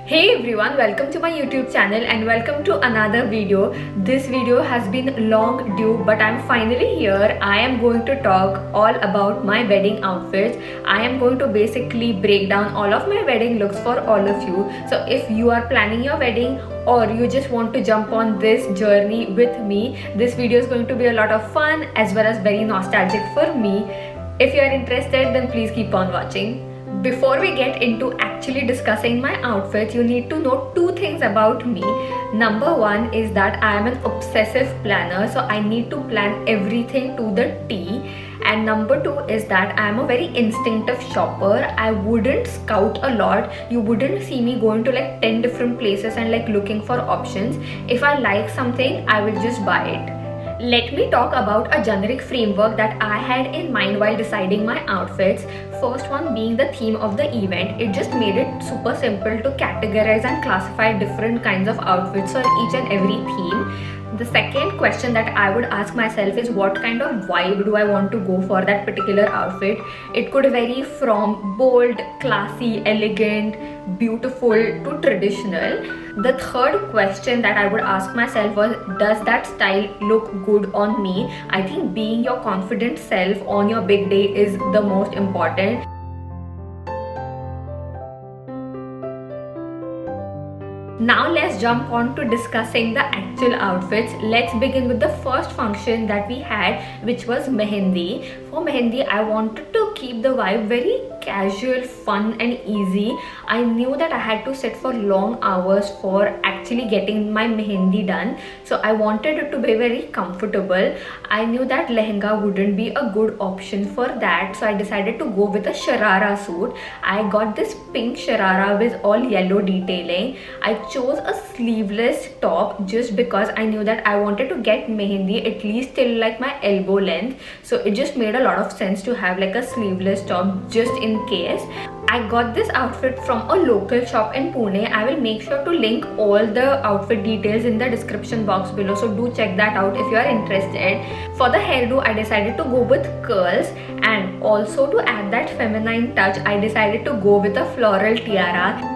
Hey everyone, welcome to my YouTube channel and welcome to another video. This video has been long due but I'm finally here. I am going to talk all about my wedding outfits. I am going to basically break down all of my wedding looks for all of you. So if you are planning your wedding or you just want to jump on this journey with me, this video is going to be a lot of fun as well as very nostalgic for me. If you are interested, then please keep on watching. Before we get into actually discussing my outfits, you need to know two things about me. Number one is that I am an obsessive planner, so I need to plan everything to the T. And number two is that I am a very instinctive shopper. I wouldn't scout a lot. You wouldn't see me going to like 10 different places and like looking for options. If I like something, I will just buy it. Let me talk about a generic framework that I had in mind while deciding my outfits. First one being the theme of the event. It just made it super simple to categorize and classify different kinds of outfits for each and every theme. The second question that I would ask myself is what kind of vibe do I want to go for that particular outfit. It could vary from bold, classy, elegant, beautiful to traditional. The third question that I would ask myself was, does that style look good on me? I think being your confident self on your big day is the most important. Now let's jump on to discussing the actual outfits. Let's begin with the first function that we had, which was mehendi. For mehendi, I wanted to keep the vibe very casual, fun and easy. I knew that I had to sit for long hours for actually getting my mehendi done, so I wanted it to be very comfortable. I knew that lehenga wouldn't be a good option for that, so I decided to go with a sharara suit. I got this pink sharara with all yellow detailing. I chose a sleeveless top just because I knew that I wanted to get mehendi at least till like my elbow length, so it just made a lot of sense to have like a sleeveless top just in case. I got this outfit from a local shop in Pune. I will make sure to link all the outfit details in the description box below, so do check that out if you are interested. For the hairdo, I decided to go with curls, and also to add that feminine touch, I decided to go with a floral tiara.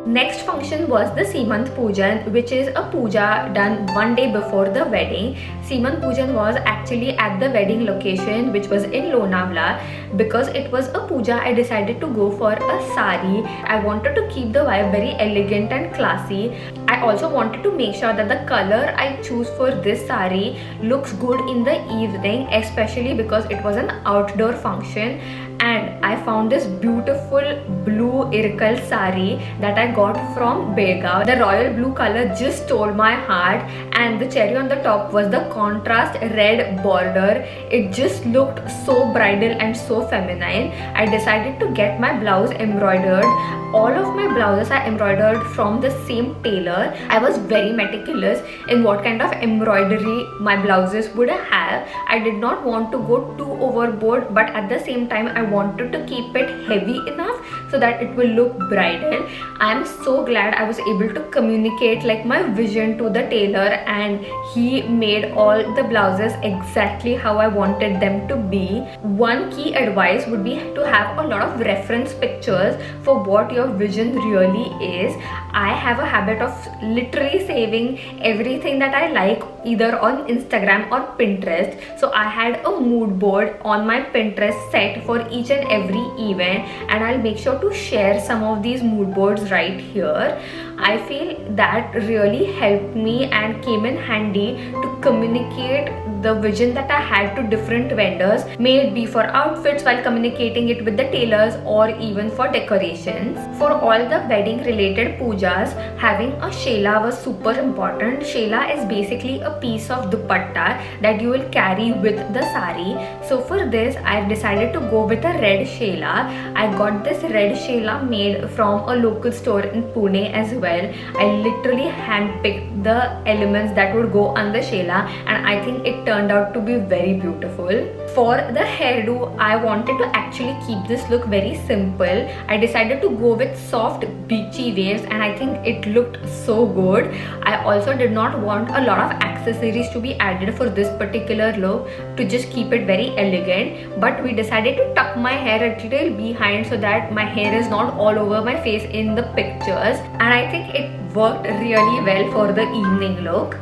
Next function was the Seemant Pujan, which is a puja done one day before the wedding. Seemant Pujan was actually at the wedding location, which was in Lonavala. Because it was a puja, I decided to go for a sari. I wanted to keep the vibe very elegant and classy. I also wanted to make sure that the color I choose for this sari looks good in the evening, especially because it was an outdoor function. And I found this beautiful blue Irkal sari that I got from Belgaum. The royal blue color just stole my heart, and the cherry on the top was the contrast red border. It just looked so bridal and so feminine. I decided to get my blouse embroidered. All of my blouses are embroidered from the same tailor. I was very meticulous in what kind of embroidery my blouses would have. I did not want to go too overboard, but at the same time I wanted to keep it heavy enough so that it will look bridal. I am so glad I was able to communicate like my vision to the tailor, and he made all the blouses exactly how I wanted them to be. One key advice would be to have a lot of reference pictures for what your vision really is. I have a habit of literally saving everything that I like either on Instagram or Pinterest. So I had a mood board on my Pinterest set for each and every event, and I'll make sure to share some of these mood boards right here. I feel that really helped me and came in handy to communicate the vision that I had to different vendors, may it be for outfits while communicating it with the tailors or even for decorations. For all the wedding related pujas, having a shela was super important. Shela is basically a piece of dupatta that you will carry with the sari. So for this, I decided to go with a red shela. I got this red shela made from a local store in Pune as well. well. I literally handpicked the elements that would go on the shela, and I think it turned out to be very beautiful. For the hairdo, I wanted to actually keep this look very simple. I decided to go with soft beachy waves, and I think it looked so good. I also did not want a lot of accessories to be added for this particular look to just keep it very elegant, but we decided to tuck my hair a little behind so that my hair is not all over my face in the pictures, and I think it worked really well for the evening look.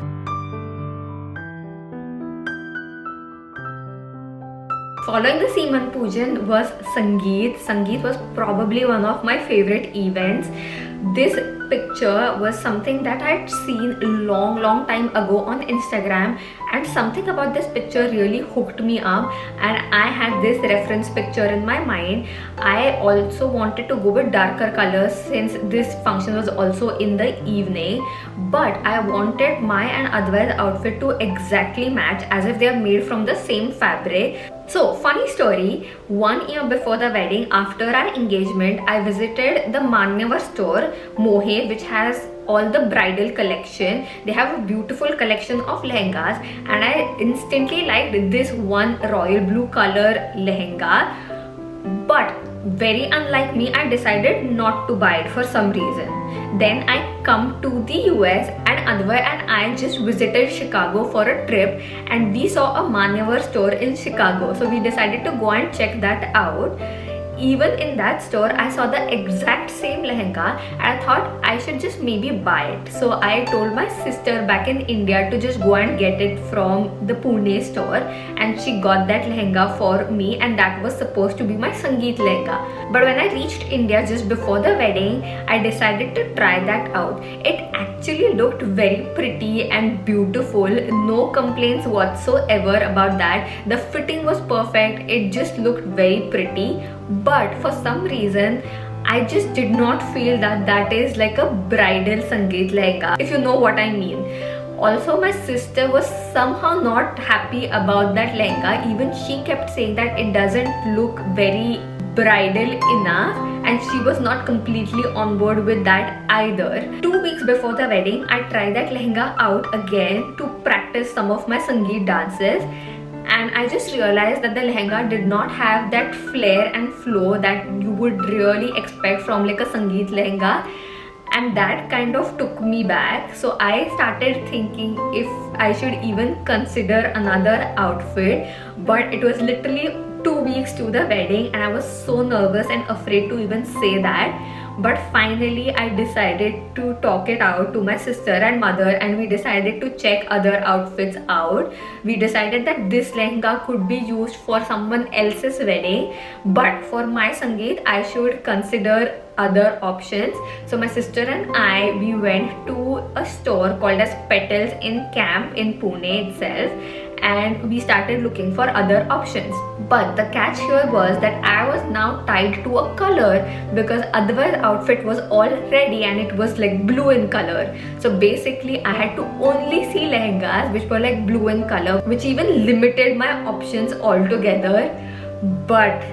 Following the Seemanth Pujan was Sangeet. Sangeet was probably one of my favorite events. This picture was something that I had seen long time ago on Instagram, and something about this picture really hooked me up, and I had this reference picture in my mind. I also wanted to go with darker colors since this function was also in the evening, but I wanted my and Advait's outfit to exactly match as if they are made from the same fabric. So, funny story, 1 year before the wedding, after our engagement, I visited the Manyavar store, Mohe, which has all the bridal collection. They have a beautiful collection of lehengas, and I instantly liked this one royal blue color lehenga. But very unlike me, I decided not to buy it for some reason. Then I come to the US, and Advait and I just visited Chicago for a trip, and we saw a Manyavar store in Chicago. So we decided to go and check that out. Even in that store, I saw the exact same lehenga, and I thought I should just maybe buy it. So I told my sister back in India to just go and get it from the Pune store, and she got that lehenga for me, and that was supposed to be my Sangeet lehenga. But when I reached India just before the wedding, I decided to try that out. It actually looked very pretty and beautiful. No complaints whatsoever about that. The fitting was perfect. It just looked very pretty. But for some reason, I just did not feel that that is like a bridal Sangeet lehenga, if you know what I mean. Also, my sister was somehow not happy about that lehenga. Even she kept saying that it doesn't look very bridal enough, and she was not completely on board with that either. 2 weeks before the wedding, I tried that lehenga out again to practice some of my Sangeet dances. And I just realized that the lehenga did not have that flare and flow that you would really expect from like a Sangeet lehenga, and that kind of took me back. So I started thinking if I should even consider another outfit, but it was literally 2 weeks to the wedding, and I was so nervous and afraid to even say that. But finally I decided to talk it out to my sister and mother, and we decided to check other outfits out. We decided that this lehenga could be used for someone else's wedding, but for my Sangeet I should consider other options. So my sister and I, we went to a store called as Petals in Camp in Pune itself, and we started looking for other options. But the catch here was that I was now tied to a color, because Advait's outfit was all ready and it was like blue in color. So basically I had to only see lehengas which were like blue in color, which even limited my options altogether. But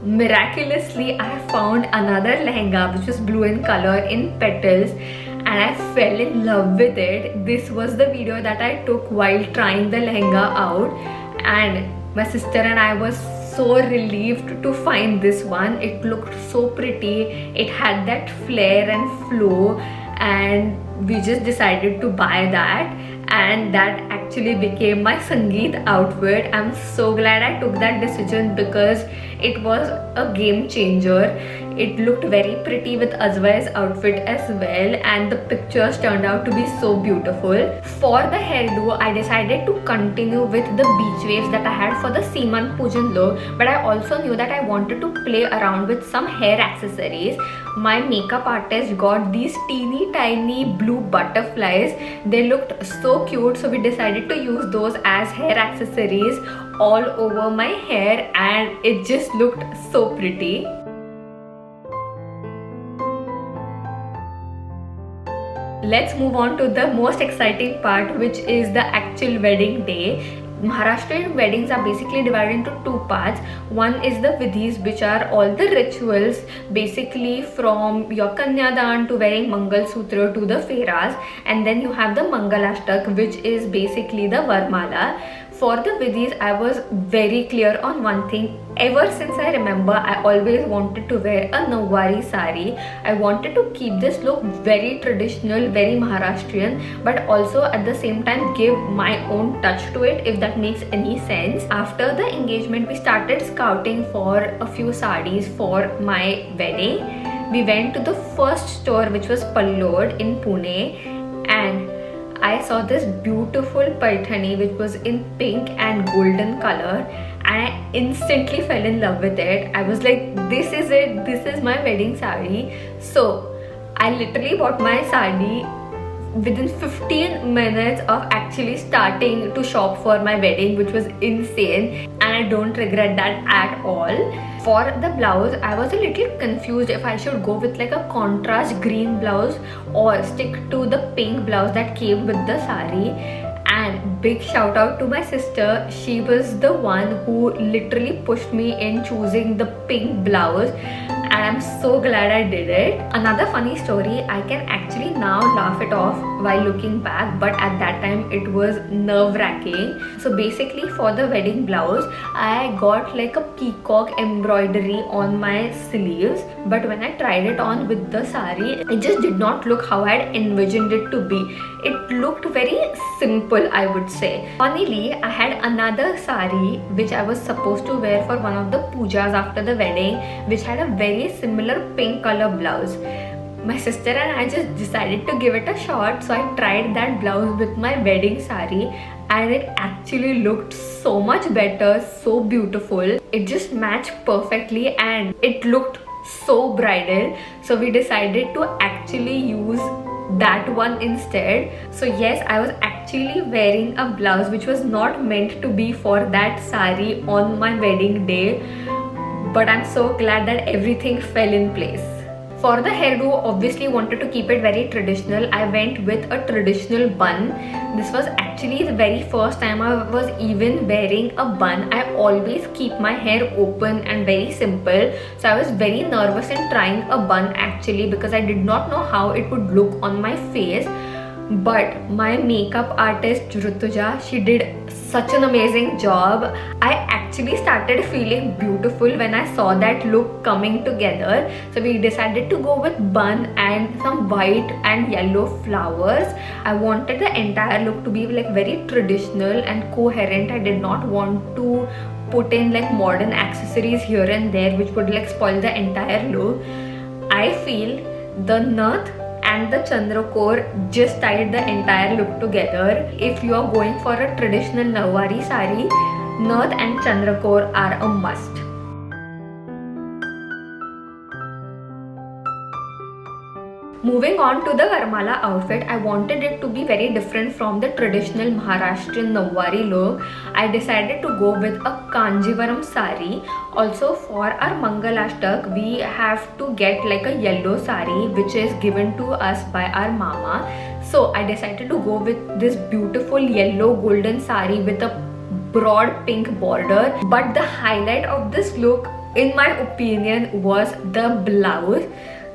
miraculously I found another lehenga which was blue in color in Petals, and I fell in love with it. This was the video that I took while trying the lehenga out, and my sister and I was so relieved to find this one. It looked so pretty. It had that flare and flow, and we just decided to buy that, and that actually became my Sangeet outfit. I'm so glad I took that decision because it was a game changer. It looked very pretty with Advait's outfit as well, and the pictures turned out to be so beautiful. For the hairdo, I decided to continue with the beach waves that I had for the Seemanth Pujan look, but I also knew that I wanted to play around with some hair accessories. My makeup artist got these teeny tiny blue butterflies. They looked so cute, so we decided to use those as hair accessories all over my hair, and it just looked so pretty. Let's move on to the most exciting part, which is the actual wedding day. Maharashtrian weddings are basically divided into two parts. One is the vidhis, which are all the rituals, basically from your kanyadan to wearing Mangal Sutra to the feras, and then you have the Mangalashtak, which is basically the Varmala. For the vidhis, I was very clear on one thing. Ever since I remember, I always wanted to wear a Nawari sari. I wanted to keep this look very traditional, very Maharashtrian, but also at the same time give my own touch to it, if that makes any sense. After the engagement, we started scouting for a few sarees for my wedding. We went to the first store, which was Pallod in Pune, and I saw this beautiful paithani which was in pink and golden color, and I instantly fell in love with it. I was like, this is it, this is my wedding sari. So I literally bought my sari within 15 minutes of actually starting to shop for my wedding, which was insane, and I don't regret that at all. For the blouse, I was a little confused if I should go with like a contrast green blouse or stick to the pink blouse that came with the sari. And big shout out to my sister. She was the one who literally pushed me in choosing the pink blouse, and I'm so glad I did it. Another funny story, I can actually now laugh it off while looking back, but at that time it was nerve-wracking. So basically, for the wedding blouse, I got like a peacock embroidery on my sleeves, but when I tried it on with the sari, it just did not look how I had envisioned it to be. It looked very simple, I would say. Funnily, I had another sari which I was supposed to wear for one of the pujas after the wedding, which had a very similar pink color blouse. My sister and I just decided to give it a shot, so I tried that blouse with my wedding sari, and it actually looked so much better, so beautiful. It just matched perfectly and it looked so bridal, so we decided to actually use that one instead. So yes, I was actually wearing a blouse which was not meant to be for that sari on my wedding day, but I'm so glad that everything fell in place. For the hairdo, obviously wanted to keep it very traditional. I went with a traditional bun. This was actually the very first time I was even wearing a bun. I always keep my hair open and very simple. So I was very nervous in trying a bun actually, because I did not know how it would look on my face. But my makeup artist Rutuja, she did such an amazing job. I actually started feeling beautiful when I saw that look coming together. So we decided to go with bun and some white and yellow flowers. I wanted the entire look to be like very traditional and coherent. I did not want to put in like modern accessories here and there which would like spoil the entire look. I feel the nath and the Chandrakor just tied the entire look together. If you are going for a traditional Nawari sari, nath and Chandrakor are a must. Moving on to the Varmala outfit, I wanted it to be very different from the traditional Maharashtrian Nawari look. I decided to go with a Kanjivaram sari. Also for our Mangalashtak, we have to get like a yellow sari which is given to us by our mama. So I decided to go with this beautiful yellow golden sari with a broad pink border. But the highlight of this look, in my opinion, was the blouse.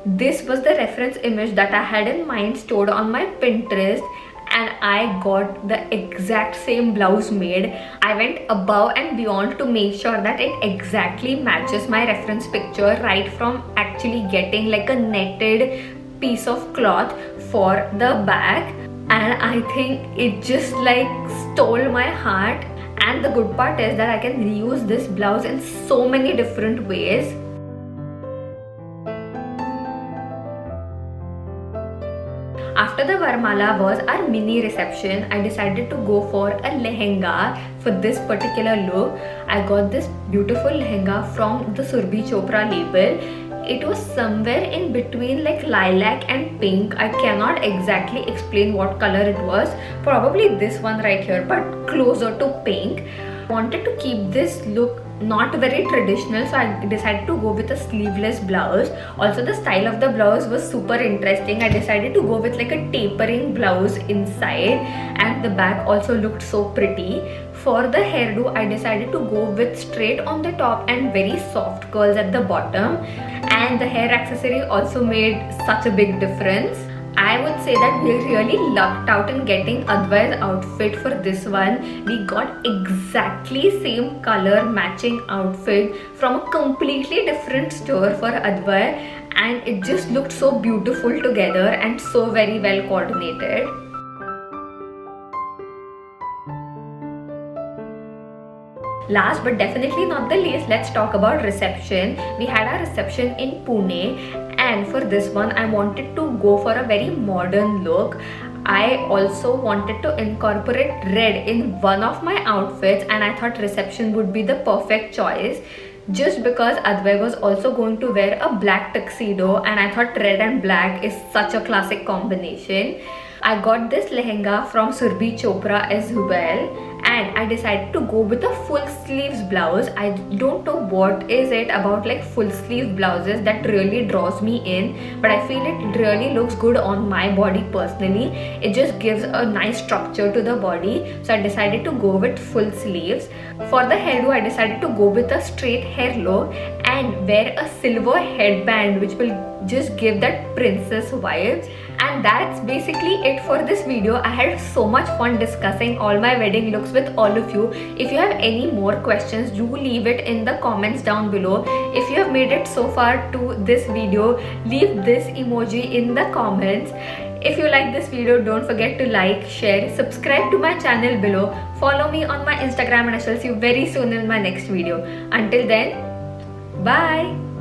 This was the reference image that I had in mind stored on my Pinterest, and I got the exact same blouse made. I went above and beyond to make sure that it exactly matches my reference picture, right from actually getting like a netted piece of cloth for the back, and I think it just like stole my heart. And the good part is that I can reuse this blouse in so many different ways. After the Varmala was our mini reception, I decided to go for a lehenga for this particular look. I got this beautiful lehenga from the Surbhi Chopra label. It was somewhere in between like lilac and pink. I cannot exactly explain what color it was. Probably this one right here, but closer to pink. I wanted to keep this look not very traditional, so I decided to go with a sleeveless blouse. Also, the style of the blouse was super interesting. I decided to go with like a tapering blouse inside, and the back also looked so pretty. For the hairdo, I decided to go with straight on the top and very soft curls at the bottom, and the hair accessory also made such a big difference. I would say that we really lucked out in getting Advai's outfit for this one. We got exactly same color matching outfit from a completely different store for Advai, and it just looked so beautiful together and so very well coordinated. Last but definitely not the least, let's talk about reception. We had our reception in Pune, and for this one I wanted to go for a very modern look. I also wanted to incorporate red in one of my outfits, and I thought reception would be the perfect choice just because Advai was also going to wear a black tuxedo, and I thought red and black is such a classic combination. I got this lehenga from Surbhi Chopra as well, and I decided to go with a full sleeves blouse. I don't know what is it about like full sleeve blouses that really draws me in, but I feel it really looks good on my body personally. It just gives a nice structure to the body, so I decided to go with full sleeves. For the hairdo, I decided to go with a straight hair look and wear a silver headband which will just give that princess vibes. And that's basically it for this video. I had so much fun discussing all my wedding looks with all of you. If you have any more questions, do leave it in the comments down below. If you have made it so far to this video, leave this emoji in the comments. If you like this video, don't forget to like, share, subscribe to my channel below, follow me on my Instagram, and I shall see you very soon in my next video. Until then, bye.